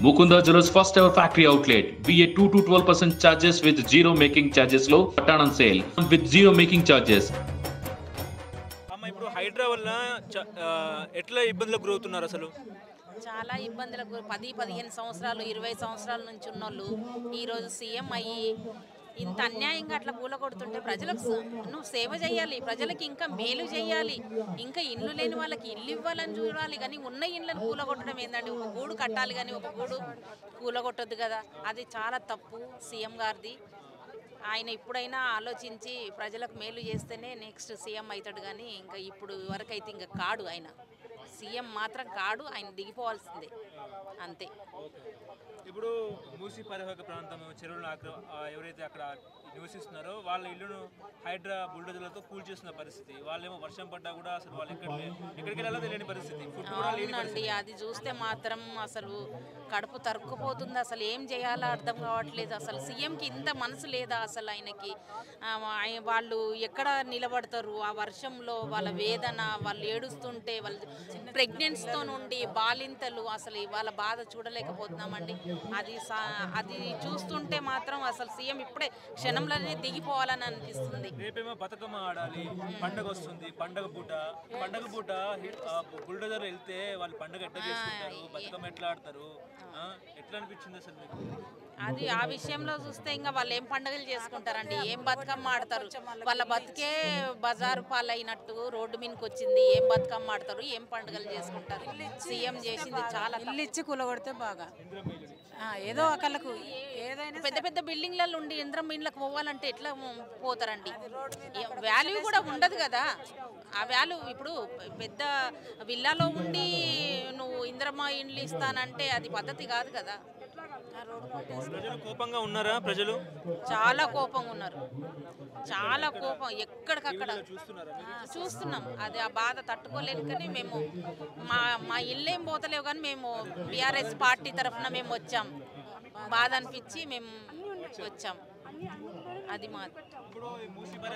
Mukunda Jewellers first ever factory outlet. BA 2 to 12% charges with zero making charges low. Return on sale with zero making charges. అమ్మ ఇప్పుడు హైడ్రా వల్ల ఎట్లా ఇబ్బందులకు గురవుతున్నారు అసలు? చాలా ఇబ్బందులకు 10-15 సంవత్సరాలు 20 సంవత్సరాల నుంచి ఉన్నోళ్ళు ఈరోజు సీఎం అయ్యి ఇంత అన్యాయంగా అట్లా కూలగొడుతుంటే ప్రజలకు నువ్వు సేవ చేయాలి, ప్రజలకి ఇంకా మేలు చేయాలి, ఇంకా ఇల్లు లేని వాళ్ళకి ఇల్లు ఇవ్వాలని చూడాలి. కానీ ఉన్న ఇళ్ళను కూలగొట్టడం ఏంటంటే ఒక గూడు కట్టాలి కానీ ఒక గూడు కూలగొట్టొద్దు కదా. అది చాలా తప్పు సీఎం గారిది. ఆయన ఇప్పుడైనా ఆలోచించి ప్రజలకు మేలు చేస్తేనే నెక్స్ట్ సీఎం అవుతాడు. కానీ ఇంకా ఇప్పుడు వరకైతే ఇంకా కాడు, ఆయన సీఎం మాత్రం కాడు, ఆయన దిగిపోవాల్సిందే అంతే. ఇప్పుడు మూసీ పరివాహక ప్రాంతం చెరువులు ఎవరైతే అక్కడ నివసిస్తున్నారో వాళ్ళ ఇల్లును హైడ్రా బుల్డోజర్లతో కూల్చేస్తున్న పరిస్థితి. వాళ్ళేమో వర్షం పడ్డా కూడా అసలు వాళ్ళు ఎక్కడికి వెళ్ళాలో తెలియని పరిస్థితి. అవునండి, అది చూస్తే మాత్రం అసలు కడుపు తరుక్కుపోతుంది. అసలు ఏం చేయాలో అర్థం కావట్లేదు. అసలు సీఎంకి ఇంత మనసు లేదా అసలు ఆయనకి? వాళ్ళు ఎక్కడ నిలబడతారు ఆ వర్షంలో? వాళ్ళ వేదన, వాళ్ళు ఏడుస్తుంటే, వాళ్ళు ప్రెగ్నెన్సీతో నుండి బాలింతలు, అసలు వాళ్ళ బాధ చూడలేకపోతున్నామండి. అది చూస్తుంటే మాత్రం అసలు సీఎం ఇప్పుడే క్షణంలోనే దిగిపోవాలని అనిపిస్తుంది. రేపేమో బతుకమ్మ ఆడాలి, పండగ వస్తుంది, పండగ పూట బుల్డోజర్ వెళ్తే వాళ్ళు పండగ ఎట్లా చేసుకుంటారు, బతుకమ్మ ఎట్లా ఆడతారు, ఎట్లా అనిపించింది అసలు మీకు? అది ఆ విషయంలో చూస్తే ఇంకా వాళ్ళు ఏం పండుగలు చేసుకుంటారండి, ఏం బతుకమ్మ ఆడతారు? వాళ్ళ బతుకే బజారు పాలైనట్టు రోడ్డు మీదకి వచ్చింది. ఏం బతుకమ్మ ఆడతారు, ఏం పండుగలు చేసుకుంటారు? సీఎం చేసింది చాలా. ఇల్లు ఇచ్చి కూలగొడితే బాగా ఏదో ఒకళ్ళకు ఏదైనా పెద్ద పెద్ద బిల్డింగ్లలో ఉండి ఇంద్రమ్మ ఇండ్లకు పోవాలంటే ఎట్లా పోతారండి? వాల్యూ కూడా ఉండదు కదా. ఆ వాల్యూ ఇప్పుడు పెద్ద విల్లాలో ఉండి నువ్వు ఇంద్రమ్మ ఇండ్లు ఇస్తానంటే అది పద్ధతి కాదు కదా. ప్రజలు కోపంగా ఉన్నారా? ప్రజలు చాలా కోపంగా ఉన్నారు, చాలా కోపం. ఎక్కడికక్కడ చూస్తున్నాం. అది ఆ బాధ తట్టుకోలేను. కానీ మేము మా ఇల్లు ఏం పోతలేవు, కానీ మేము బీఆర్ఎస్ పార్టీ తరఫున మేము వచ్చాం. బాధ అనిపించి మేము వచ్చాం. అది మా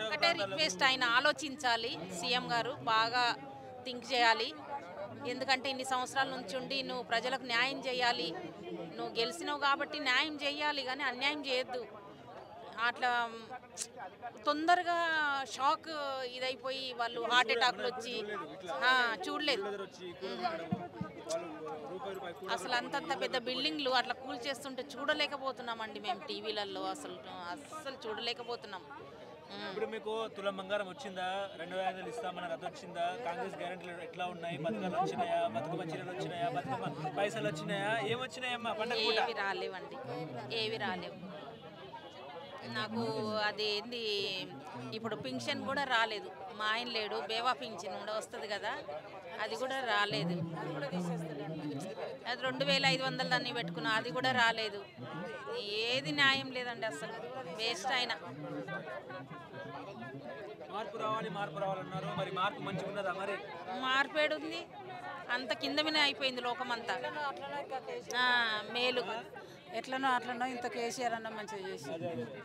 ఒకటే రిక్వెస్ట్, ఆయన ఆలోచించాలి. సీఎం గారు బాగా థింక్ చేయాలి. ఎందుకంటే ఇన్ని సంవత్సరాల నుంచి ఉండి నువ్వు ప్రజలకు న్యాయం చేయాలి. నువ్వు గెలిచినావు కాబట్టి న్యాయం చేయాలి, కానీ అన్యాయం చేయొద్దు. అట్లా తొందరగా షాక్ ఇదైపోయి వాళ్ళు హార్ట్ అటాక్లు వచ్చి చూడలేదు. అసలు అంతంత పెద్ద బిల్డింగ్లు అట్లా కూల్ చేస్తుంటే చూడలేకపోతున్నామండి మేము టీవీలలో. అసలు చూడలేకపోతున్నాం. ఇప్పుడు మీకు తులం బంగారం వచ్చిందా? 2,500 ఇస్తామన్న రద్దు వచ్చిందా? కాంగ్రెస్ గ్యారెంటీలు ఎట్లా ఉన్నాయి? బతుకలు వచ్చినాయా? బతుకమ్మ చీరలు వచ్చినాయా? బతుకమ్మ పైసలు వచ్చినాయా? ఏమొచ్చినాయమ్మా పండుగ? ఏవి రాలేవండి, ఏవి రాలేవు. నాకు అదేంది ఇప్పుడు పింఛన్ కూడా రాలేదు. మా ఆయన లేడు, బేవా పింఛన్ కూడా వస్తుంది కదా, అది కూడా రాలేదు. అది 2,500 దాన్ని పెట్టుకున్నా, అది కూడా రాలేదు. ఏది న్యాయం లేదండి, అసలు వేస్ట్ అయినా. మార్పు రావాలన్నారు. మరి మార్పు మంచిగా ఉన్నదా? మరి మార్పేడు ఉంది, అంత కింద మీద అయిపోయింది లోకమంతా. మేలు ఎట్లనో అట్లనో ఇంత కేసీఆర్ అన్న మంచిగా చేసి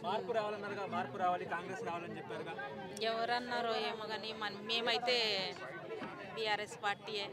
మార్పు రావాలన్నారుగా. మార్పు రావాలి, కాంగ్రెస్ రావాలని చెప్పారుగా. ఎవరన్నారో ఏమో కానీ మేమైతే బీఆర్ఎస్ పార్టీయే.